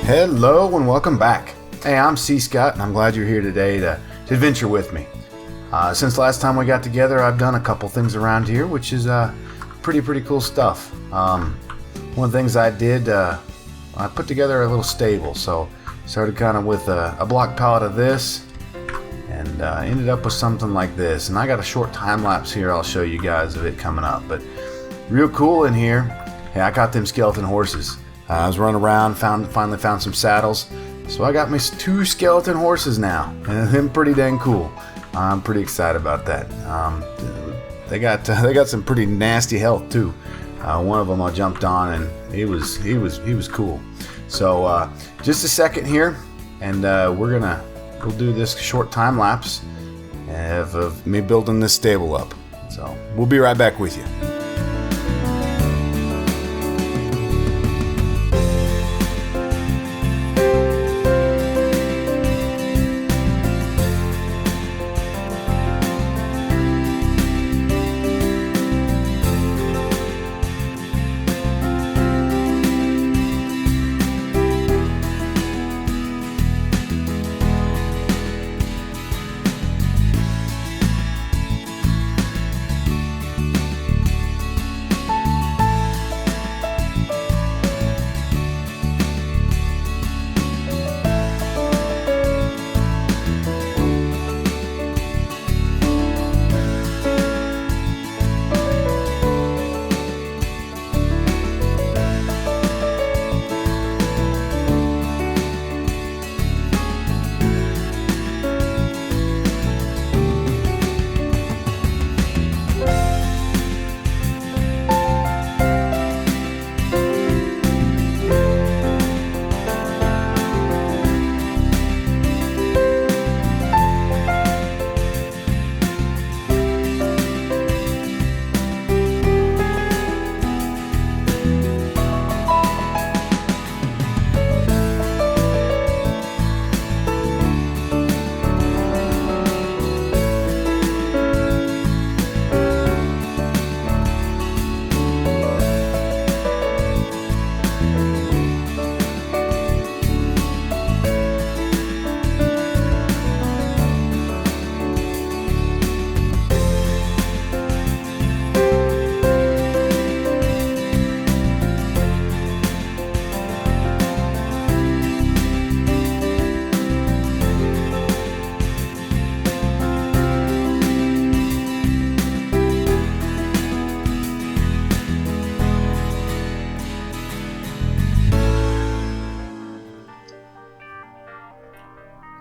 Hello and welcome back. Hey, I'm cScot and I'm glad you're here today to adventure with me. Since last time we got together, I've done a couple things around here, which is pretty cool stuff. One of the things I did, I put together a little stable. So started kind of with a block pallet of this and ended up with something like this. And I got a short time lapse here I'll show you guys of it coming up. But real cool in here. Hey, I got them skeleton horses. I was running around, finally found some saddles. So I got me 2 skeleton horses now, and they're pretty dang cool. I'm pretty excited about that. They got some pretty nasty health too. One of them I jumped on, and he was cool. So just a second here, and we'll do this short time lapse of me building this stable up. So we'll be right back with you.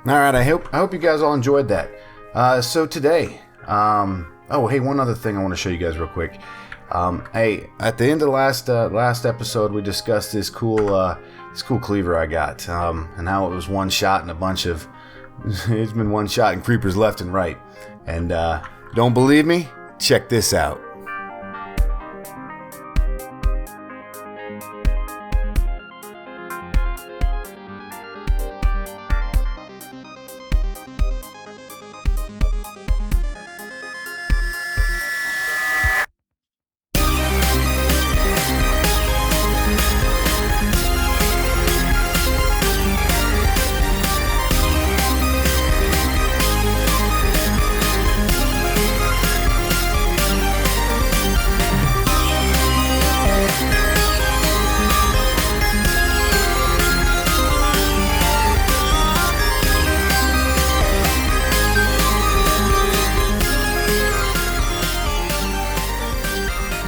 All right, I hope you guys all enjoyed that. So today, oh hey, one other thing I want to show you guys real quick. Hey, at the end of the last episode, we discussed this cool cleaver I got, and how it was one shot and a bunch of it's been one shot and creepers left and right. And don't believe me? Check this out.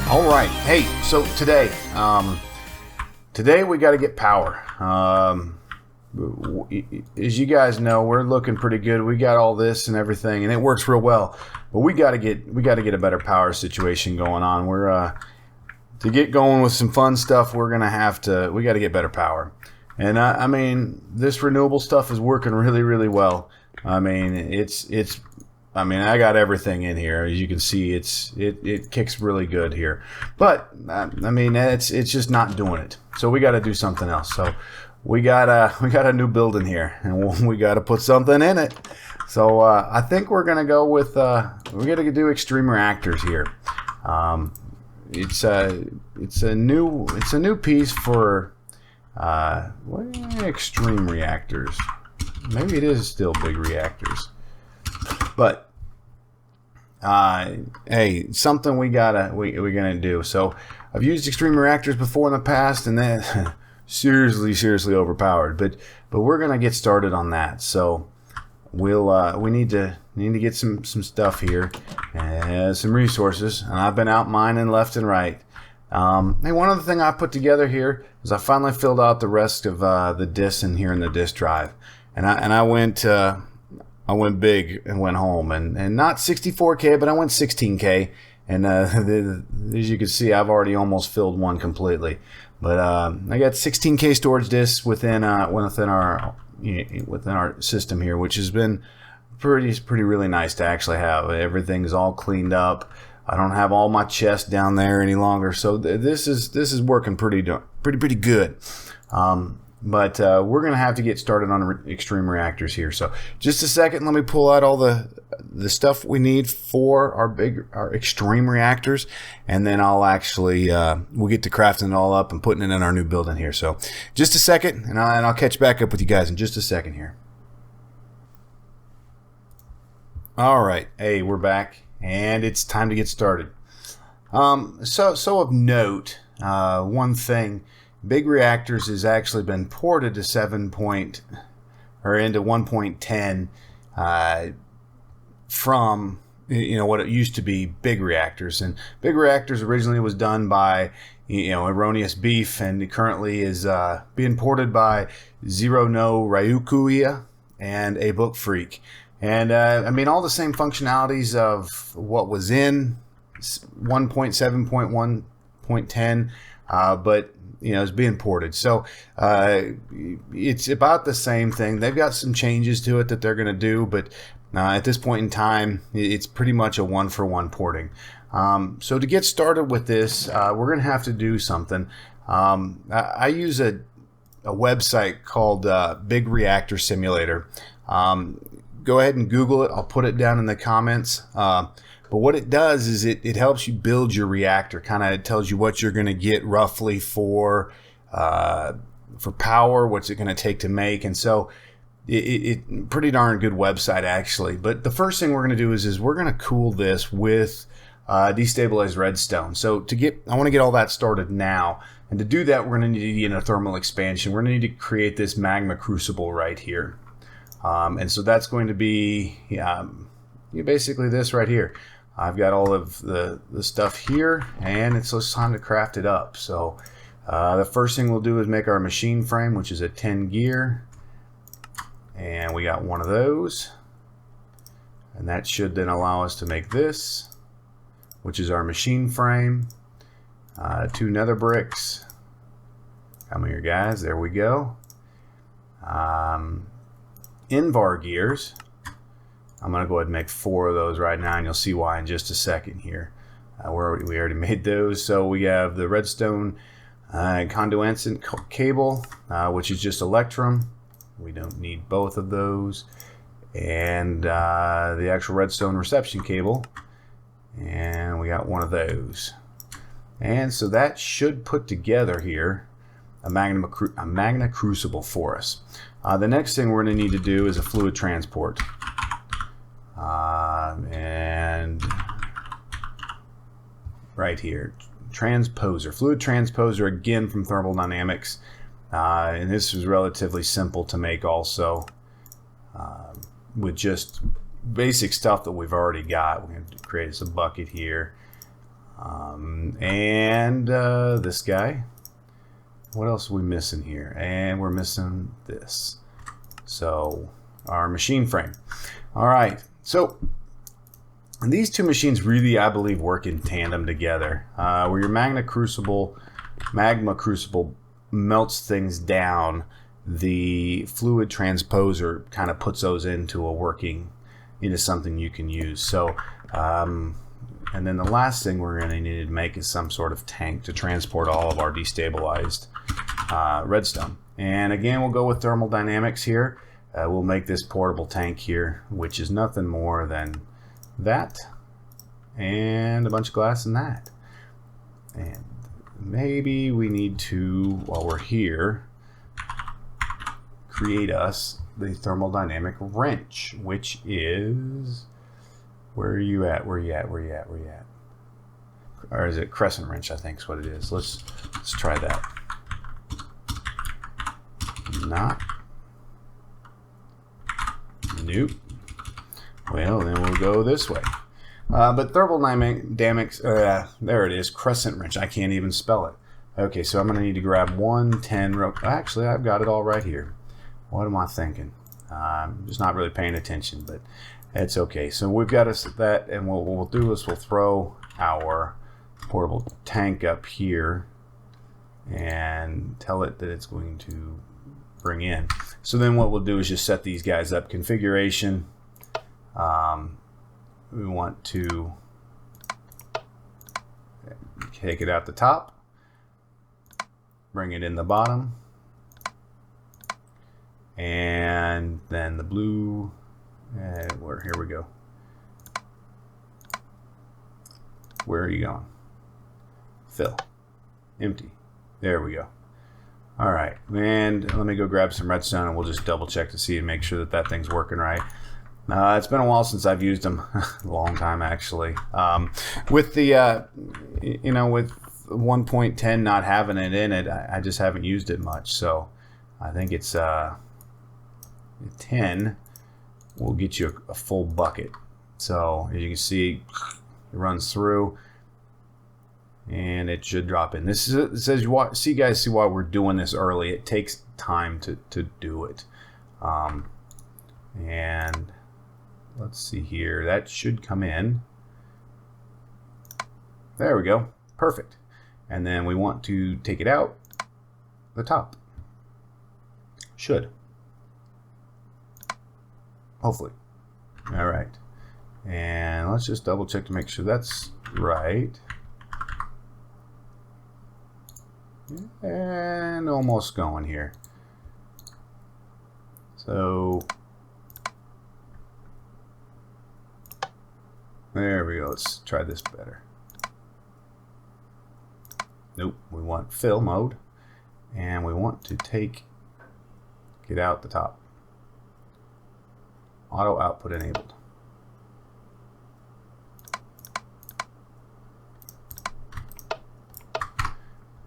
All right, hey, so today we got to get power. As you guys know, we're looking pretty good. We got all this and everything, and it works real well. But we got to get a better power situation going on. We're to get going with some fun stuff. We got to get better power. And I mean, this renewable stuff is working really well. I mean, I got everything in here. As you can see, it kicks really good here. But I mean, it's just not doing it. So we got to do something else. So we got a new building here, and we got to put something in it. So I think we're gonna go with we're gonna do Extreme Reactors here. It's a new piece for Extreme Reactors. Maybe it is still Big Reactors. But hey, something we're gonna do. So I've used Extreme Reactors before in the past, and then seriously overpowered. But we're gonna get started on that. So we need to get some stuff here, some resources, and I've been out mining left and right. Hey, one other thing I put together here is I finally filled out the rest of the disks in here in the disk drive, and I went big and went home, and not 64K, but I went 16K, and as you can see, I've already almost filled one completely. But I got 16K storage disks within our system here, which has been pretty really nice to actually have. Everything's all cleaned up. I don't have all my chests down there any longer, so this is working pretty good. But we're gonna have to get started on Extreme Reactors here. So just a second, let me pull out all the stuff we need for our Extreme Reactors, and then I'll actually we'll get to crafting it all up and putting it in our new building here. So just a second, and I'll catch back up with you guys in just a second here. All right, hey, we're back, and it's time to get started. So of note, one thing. Big Reactors has actually been ported to into 1.10 from what it used to be Big Reactors. And Big Reactors originally was done by Erroneous Beef, and it currently is being ported by Zero No Ryukuya and A Book Freak. And I mean, all the same functionalities of what was in 1.7.1.10, but it's being ported. So it's about the same thing. They've got some changes to it that they're going to do, but at this point in time, it's pretty much a one-for-one porting. So to get started with this, we're going to have to do something. I use a website called Big Reactor Simulator. Go ahead and Google it. I'll put it down in the comments. But what it does is it helps you build your reactor. Kind of tells you what you're going to get roughly for power, what's it going to take to make, and so it pretty darn good website actually. But the first thing we're going to do is we're going to cool this with destabilized redstone. So I want to get all that started now, and to do that, we're going to need a thermal expansion. We're going to need to create this Magma Crucible right here, and so that's going to be basically this right here. I've got all of the stuff here, and it's just time to craft it up. So the first thing we'll do is make our machine frame, which is a 10 gear, and we got one of those, and that should then allow us to make this, which is our machine frame. 2 nether bricks. Come here, guys. There we go. Invar gears. I'm going to go ahead and make 4 of those right now, and you'll see why in just a second here. We already made those. So we have the redstone conduenscent cable, which is just electrum. We don't need both of those. And the actual redstone reception cable. And we got one of those. And so that should put together here a Magma Crucible for us. The next thing we're going to need to do is a fluid transport. And right here, transposer, fluid transposer, again from thermodynamics, and this is relatively simple to make also, with just basic stuff that we've already got. We're going to create us a bucket here, and this guy. What else are we missing here? And we're missing this. So our machine frame. All right. So these two machines really, I believe, work in tandem together. Where your Magma Crucible melts things down, the Fluid Transposer kind of puts those into something you can use. So, and then the last thing we're going to need to make is some sort of tank to transport all of our destabilized redstone. And again, we'll go with thermodynamics here. We'll make this portable tank here, which is nothing more than that and a bunch of glass and that. And maybe we need to, while we're here, create us the thermodynamic wrench, which is, where are you at? Where are you at? Where are you at? Where are you at? Or is it crescent wrench? I think is what it is. Let's try that. Not. Nope. Well, then we'll go this way. But thermodynamics, there it is, crescent wrench. I can't even spell it. Okay, so I'm going to need to grab 110. Actually, I've got it all right here. What am I thinking? I'm just not really paying attention, but it's okay. So we've got us that, and what we'll do is we'll throw our portable tank up here and tell it that it's going to bring in. So then what we'll do is just set these guys up. Configuration. We want to take it out the top, bring it in the bottom, and then the blue, here we go. Where are you going? Fill. Empty. There we go. All right, and let me go grab some redstone and we'll just double check to see and make sure that that thing's working right. It's been a while since I've used them. A long time, actually. With the, with 1.10 not having it in it, I just haven't used it much. So I think it's 10 will get you a full bucket. So as you can see, it runs through, and it should drop in. This is it says see guys, see why we're doing this early. It takes time to do it, and let's see here. That should come in. There we go. Perfect. And then we want to take it out the top. Should. Hopefully. All right. And let's just double check to make sure that's right. And almost going here. So there we go. Let's try this better. Nope. We want fill mode, and we want to get out the top. Auto output enabled.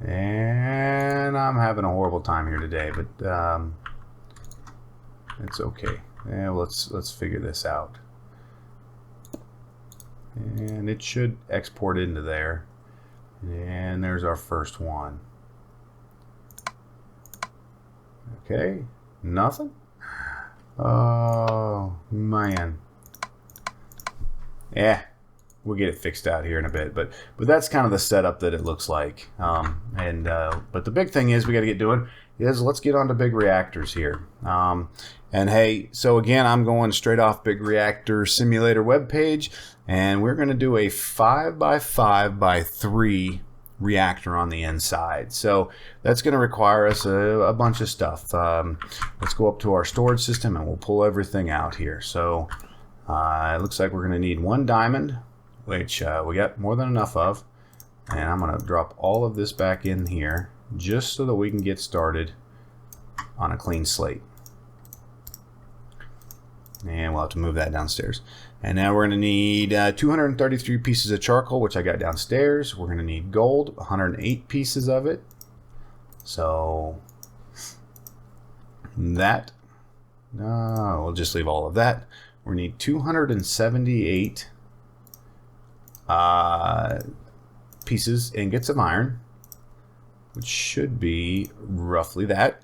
And I'm having a horrible time here today, but it's okay. Yeah, let's figure this out. And it should export into there. And there's our first one. Okay, nothing. Oh man. Yeah, we'll get it fixed out here in a bit, but that's kind of the setup that it looks like. But the big thing is we got to get doing is let's get on to big reactors here. And hey, so again, I'm going straight off Big Reactor Simulator webpage, and we're going to do a 5x5x3 reactor on the inside. So that's going to require us a bunch of stuff. Let's go up to our storage system and we'll pull everything out here. So it looks like we're going to need 1 diamond, which we got more than enough of. And I'm going to drop all of this back in here just so that we can get started on a clean slate. And we'll have to move that downstairs. And now we're going to need 233 pieces of charcoal, which I got downstairs. We're going to need gold, 108 pieces of it. So that, we'll just leave all of that. We need 278 ingots of iron, which should be roughly that.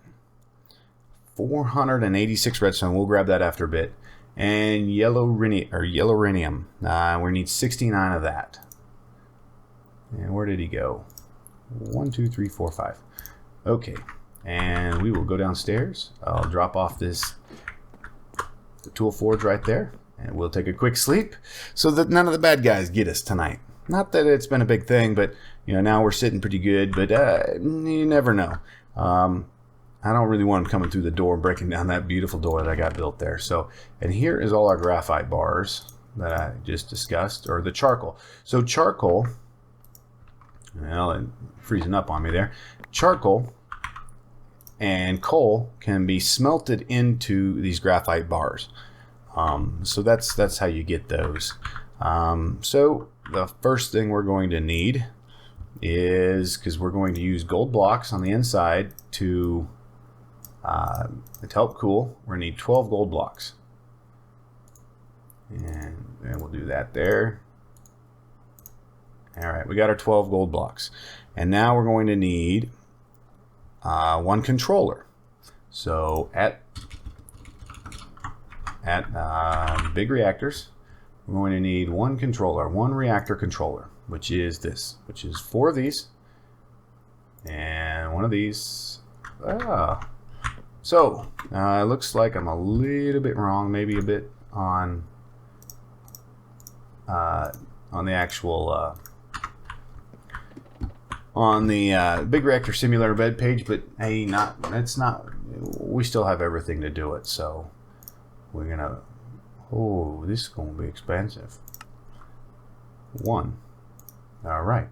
486 redstone. We'll grab that after a bit. And yellow rhenium. We need 69 of that. And where did he go? 1, 2, 3, 4, 5. Okay. And we will go downstairs. I'll drop off the tool forge right there. And we'll take a quick sleep so that none of the bad guys get us tonight. Not that it's been a big thing, but now we're sitting pretty good. But you never know. I don't really want them coming through the door and breaking down that beautiful door that I got built there. So, and here is all our graphite bars that I just discussed, or the charcoal. So charcoal, well, it's freezing up on me there. Charcoal and coal can be smelted into these graphite bars. So that's how you get those. So the first thing we're going to need is, because we're going to use gold blocks on the inside to help cool, we're going to need 12 gold blocks. And we'll do that there. All right, we got our 12 gold blocks. And now we're going to need one controller. So at big reactors, we're going to need one controller, one reactor controller, which is this, which is 4 of these and one of these. So it looks like I'm a little bit wrong, maybe a bit on the actual on the big reactor simulator web page, but hey, it's not. We still have everything to do it, so we're gonna. Oh, this is gonna be expensive. 1. All right,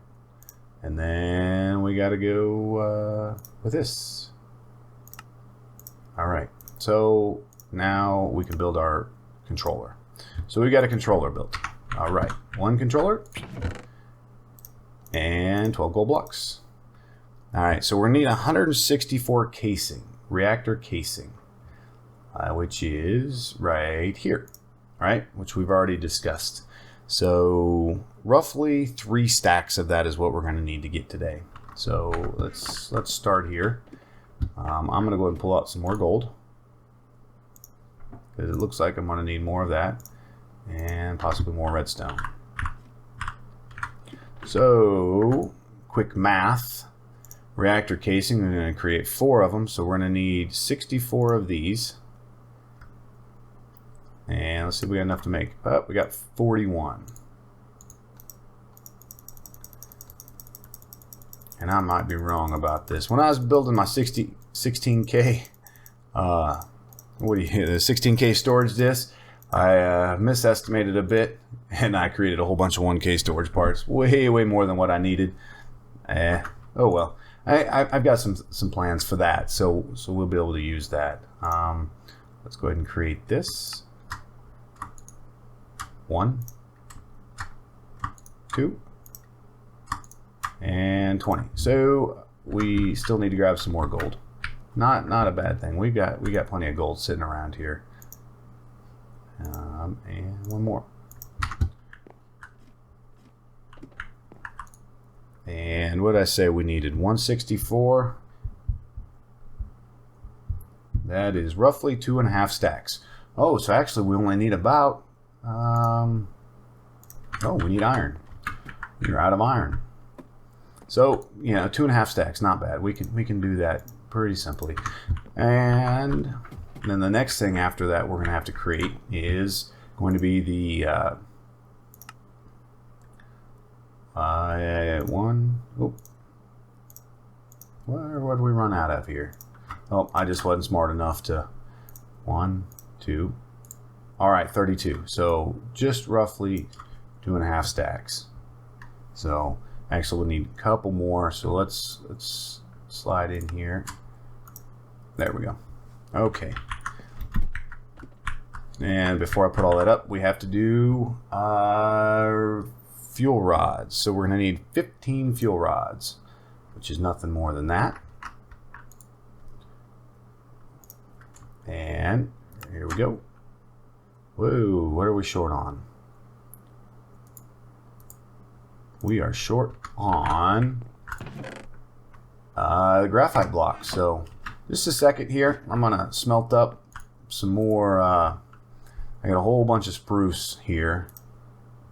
and then we got to go with this. All right, so now we can build our controller. So we got a controller built. All right, 1 controller and 12 gold blocks. All right, so we're gonna need 164 casing, reactor casing, which is right here, right? Which we've already discussed. So roughly 3 stacks of that is what we're gonna need to get today. So let's start here. I'm gonna go ahead and pull out some more gold, because it looks like I'm gonna need more of that, and possibly more redstone. So, quick math. Reactor casing, we're going to create 4 of them, so we're going to need 64 of these. And let's see if we got enough to make. Oh, we got 41. And I might be wrong about this. When I was building my 16K, the 16K storage disk, I misestimated a bit, and I created a whole bunch of 1K storage parts, way more than what I needed. Oh well, I've got some plans for that, so we'll be able to use that. Let's go ahead and create this. 1, 2, and 20. So we still need to grab some more gold. Not a bad thing. We got plenty of gold sitting around here. And 1 more. And what did I say we needed? 164. That is roughly 2.5 stacks. Oh, so actually we only need about oh, we need iron. You're out of iron. So, 2.5 stacks, not bad. We can do that pretty simply. And then the next thing after that we're going to have to create is going to be the what do we run out of here? Oh, I just wasn't smart enough to 1, 2. All right, 32. So just roughly 2.5 stacks. So actually we'll need a couple more. So let's slide in here. There we go. Okay. And before I put all that up, we have to do our fuel rods. So we're going to need 15 fuel rods, which is nothing more than that. And here we go. Whoa, what are we short on? We are short on the graphite blocks. So just a second here. I'm going to smelt up some more. I got a whole bunch of spruce here.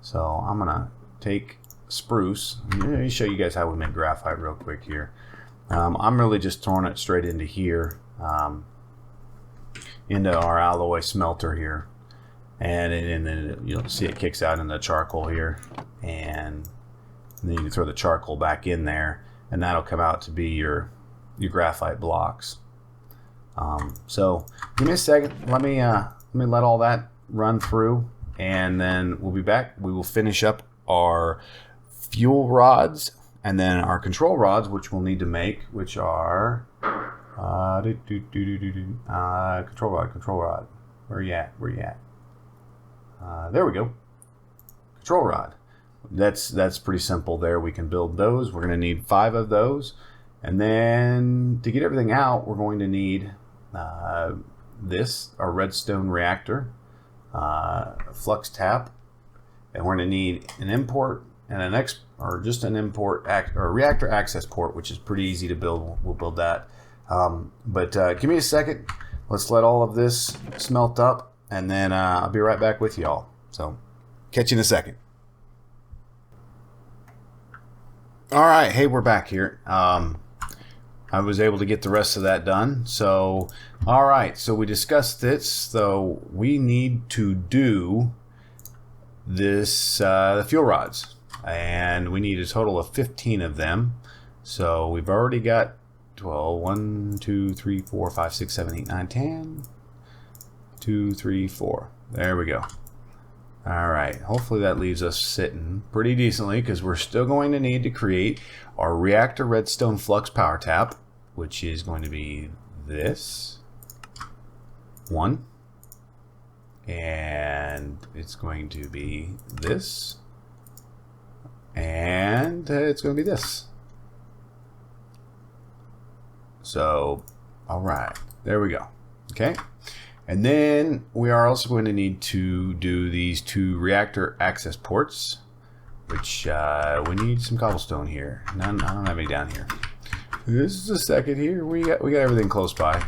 So I'm going to take spruce. Let me show you guys how we make graphite real quick here. I'm really just throwing it straight into here, into our alloy smelter here. And then you'll see it kicks out in the charcoal here. And then you can throw the charcoal back in there, and that'll come out to be your graphite blocks. So give me a second. Let me let all that run through, and then we'll be back. We will finish up our fuel rods and then our control rods, which we'll need to make, which are Control rod. Where you at? Where you at? There we go. Control rod. That's pretty simple there. We can build those. We're going to need 5 of those. And then to get everything out, we're going to need this, our redstone reactor, flux tap, and we're going to need an import and an just an import or reactor access port, which is pretty easy to build. We'll build that. But give me a second. Let's let all of this smelt up, and then I'll be right back with y'all. So catch you in a second. All right, hey, we're back here. I was able to get the rest of that done. So, all right, so we discussed this. So we need to do this, the fuel rods, and we need a total of 15 of them. So we've already got 12, 1, 2, 3, 4, 5, 6, 7, 8, 9, 10, 2, 3, 4. There we go. All right, hopefully that leaves us sitting pretty decently, because we're still going to need to create our reactor redstone flux power tap, which is going to be this one, and it's going to be this, and it's going to be this. So, all right, there we go. Okay. And then we are also going to need to do these 2 reactor access ports, which we need some cobblestone here. None, I don't have any down here. This is a second here. We got everything close by.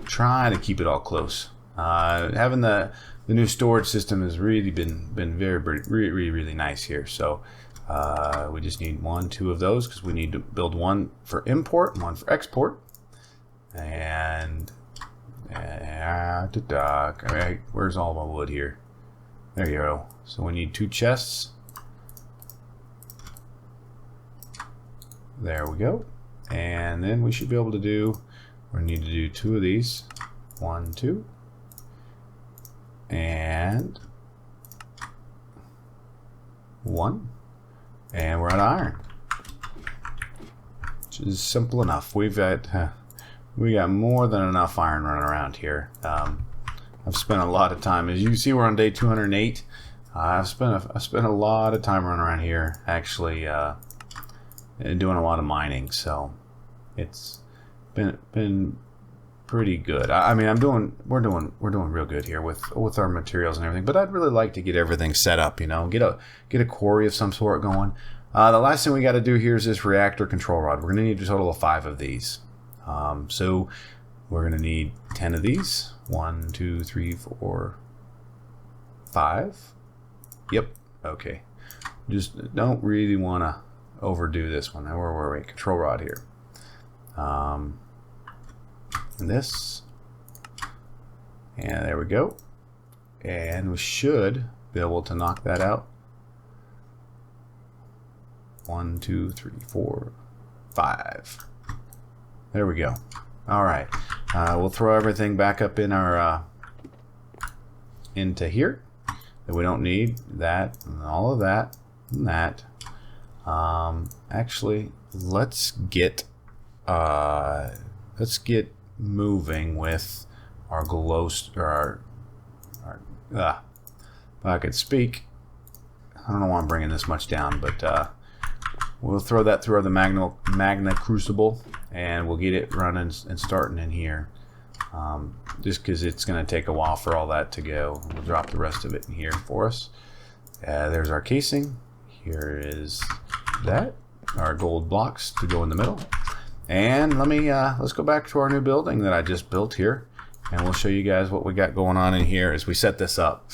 Trying to keep it all close. Having the new storage system has really been really nice here. So we just need 1, 2 of those, because we need to build 1 for import and 1 for export. And alright, where's all my wood here? There you go. So we need 2 chests. There we go. And then we should be able to do, we need to do 2 of these. 1, 2. And 1. And we're out of iron. Which is simple enough. We got more than enough iron running around here. I've spent a lot of time, as you can see, we're on day 208. I've spent a lot of time running around here, actually, and doing a lot of mining. So it's been pretty good. I mean, we're doing real good here with our materials and everything. But I'd really like to get everything set up, you know, get a quarry of some sort going. The last thing we got to do here is this reactor control rod. We're going to need a total of 5 of these. So we're going to need 10 of these. 1, 2, 3, 4, 5. Yep. Okay. Just don't really want to overdo this one. Now we're at control rod here. And this. And there we go. And we should be able to knock that out. 1, 2, 3, 4, 5. There we go. All right. We'll throw everything back up in our into here. That we don't need that and all of that and that. Actually, let's get moving with our glow. If I could speak. I don't know why I'm bringing this much down, but we'll throw that through the Magma Crucible, and we'll get it running and starting in here. Just because it's going to take a while for all that to go. We'll drop the rest of it in here for us. There's our casing. Here is that. Our gold blocks to go in the middle. And let's go back to our new building that I just built here, and we'll show you guys what we got going on in here as we set this up.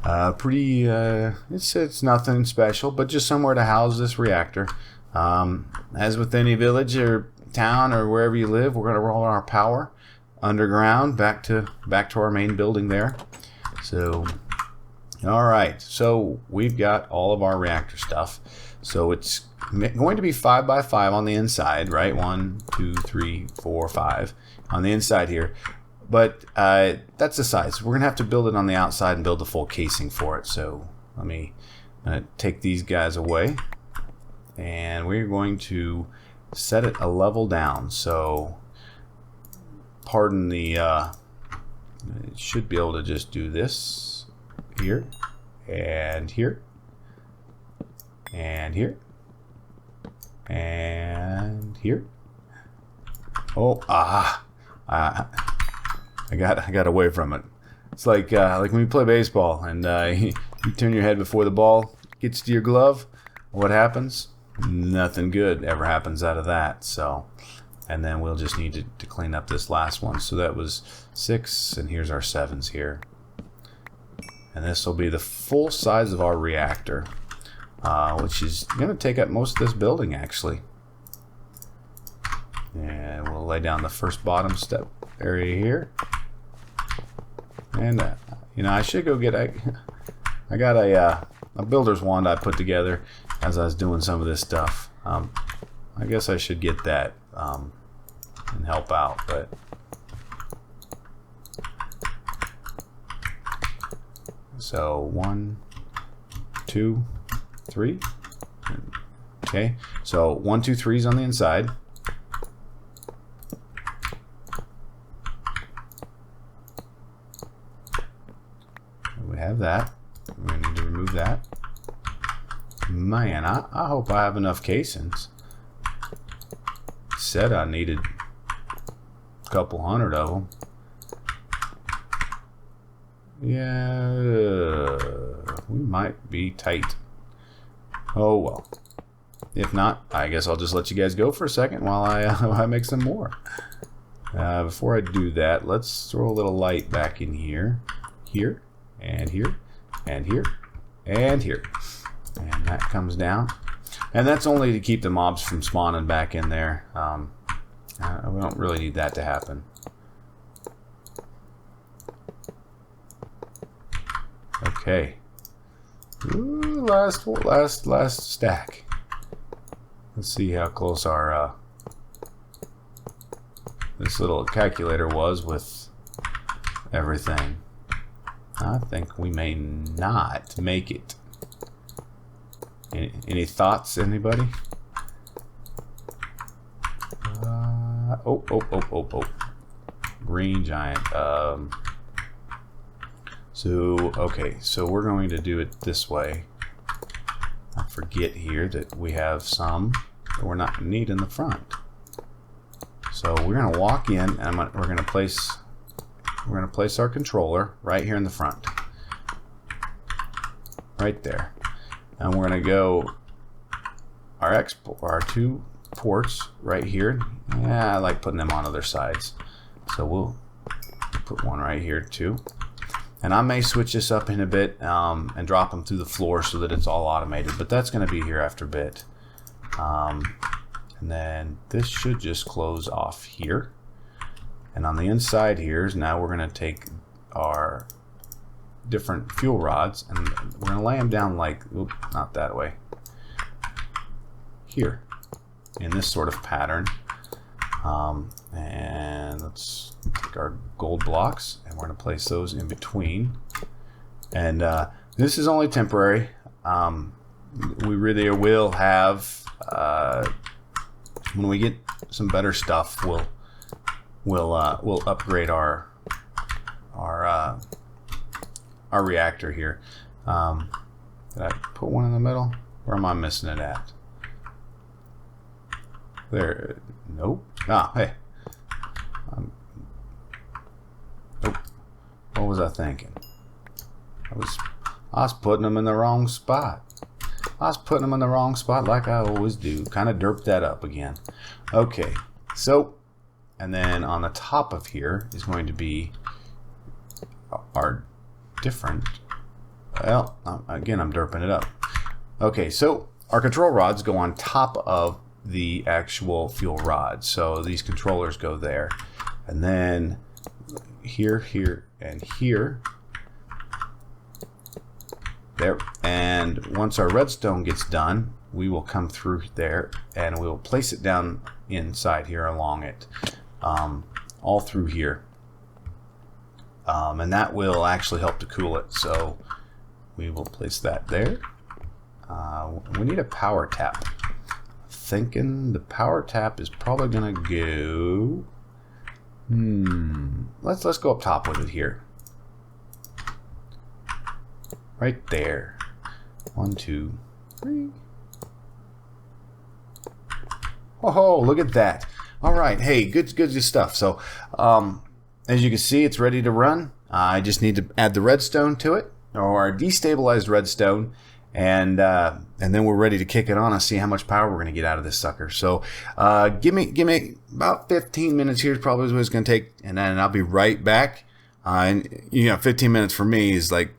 It's nothing special, but just somewhere to house this reactor. As with any village or town or wherever you live, we're going to roll our power underground back to our main building there. So, all right. So we've got all of our reactor stuff. So it's going to be 5 by 5 on the inside, right? 1, 2, 3, 4, 5 on the inside here. But that's the size. We're going to have to build it on the outside and build the full casing for it. So let me take these guys away. And we're going to set it a level down. So pardon the it should be able to just do this here and here and here and here. Oh, I got away from it. It's like when you play baseball and you turn your head before the ball gets to your glove. What happens? Nothing good ever happens out of that. So, and then we'll just need to clean up this last one. So that was 6, and here's our 7s here. And this will be the full size of our reactor, which is going to take up most of this building actually. And we'll lay down the first bottom step area here. And you know, I should go get I got a builder's wand I put together as I was doing some of this stuff. I guess I should get that and help out, but so 1, 2, 3. Okay, so 1, 2, 3's on the inside. We have that. We're going to need to remove that. Man, I hope I have enough casings. Said I needed a couple hundred of them. Yeah, we might be tight. Oh well. If not, I guess I'll just let you guys go for a second while I make some more. Before I do that, let's throw a little light back in here. Here, and here, and here, and here. And that comes down. And that's only to keep the mobs from spawning back in there. We don't really need that to happen. Okay. Ooh, last stack. Let's see how close our this little calculator was with everything. I think we may not make it. Any thoughts, anybody? Oh. Green giant. Okay, so we're going to do it this way. I forget here that we have some that we're not going to need in the front. So we're going to walk in, and we're going to place our controller right here in the front, right there. And we're going to go our 2 ports right here. Yeah, I like putting them on other sides. So we'll put one right here too. And I may switch this up in a bit and drop them through the floor so that it's all automated. But that's going to be here after a bit. And then this should just close off here. And on the inside here is now we're going to take our different fuel rods and we're going to lay them down like, oops, not that way, here in this sort of pattern. And let's take our gold blocks and we're going to place those in between. And this is only temporary. We really will have when we get some better stuff, we'll upgrade our reactor here. Did I put one in the middle? Where am I missing it at? There. Nope. Ah, hey. Nope. What was I thinking? I was putting them in the wrong spot. I was putting them in the wrong spot like I always do. Kind of derped that up again. Okay. So, and then on the top of here is going to be our different, well, again, I'm derping it up. Okay, so our control rods go on top of the actual fuel rod. So these controllers go there. And then here, here, and here. There. And once our redstone gets done, we will come through there and we will place it down inside here along it. All through here. And that will actually help to cool it. So we will place that there. We need a power tap. thinking the power tap is probably gonna go. Let's go up top with it here. Right there. 1, 2, 3. Oh, look at that. All right, hey, good stuff. So, as you can see, it's ready to run. I just need to add the redstone to it, or destabilized redstone, and then we're ready to kick it on and see how much power we're going to get out of this sucker. So, give me about 15 minutes here. Is probably what it's going to take, and then I'll be right back. And 15 minutes for me is like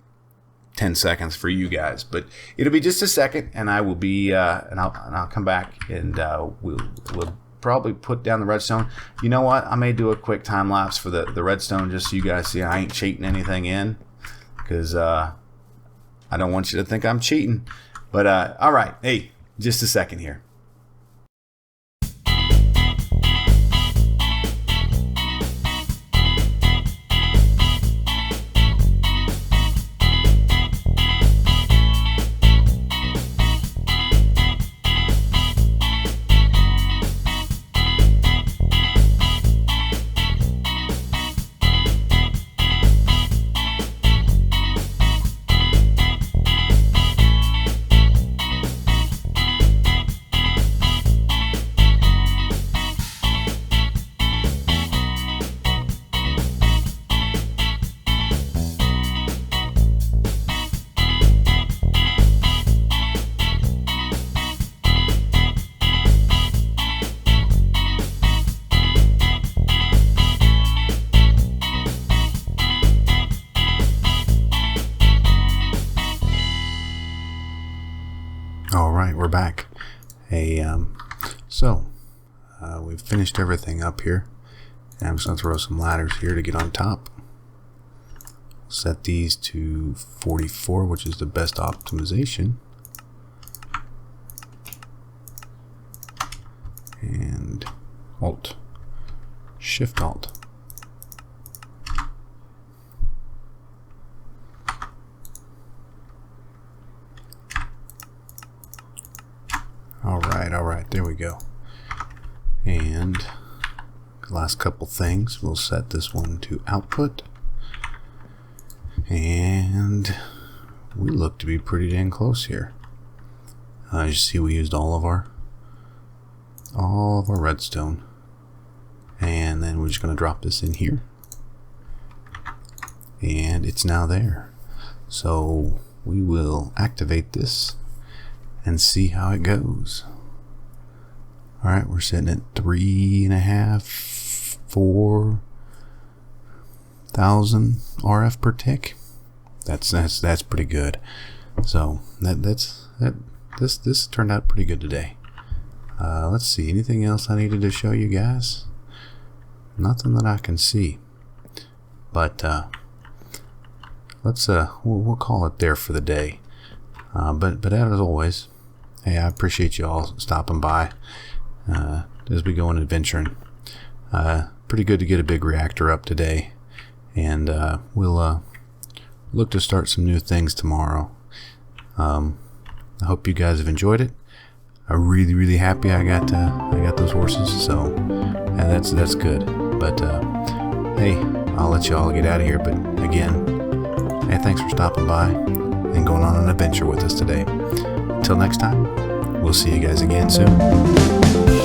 10 seconds for you guys, but it'll be just a second, and I will be and I'll come back, and we'll probably put down the redstone. You know what? I may do a quick time lapse for the redstone just so you guys see I ain't cheating anything in, because I don't want you to think I'm cheating. But all right, hey, just a second here. All right, we're back. Hey, so we've finished everything up here, and I'm just gonna throw some ladders here to get on top. Set these to 44, which is the best optimization, and Shift Alt. All right, there we go. And last couple things, we'll set this one to output, and we look to be pretty dang close here. As you see, we used all of our redstone, and then we're just going to drop this in here, and it's now there. So we will activate this and see how it goes. All right, we're sitting at 3.5-4 thousand RF per tick. That's pretty good. So this turned out pretty good today. Let's see, anything else I needed to show you guys? Nothing that I can see. But we'll call it there for the day. But as always, hey, I appreciate you all stopping by as we go on adventuring. Pretty good to get a big reactor up today, and we'll look to start some new things tomorrow. I hope you guys have enjoyed it. I'm really happy I got those horses, so that's good. But hey, I'll let you all get out of here. But again, hey, thanks for stopping by and going on an adventure with us today. Until next time, we'll see you guys again soon.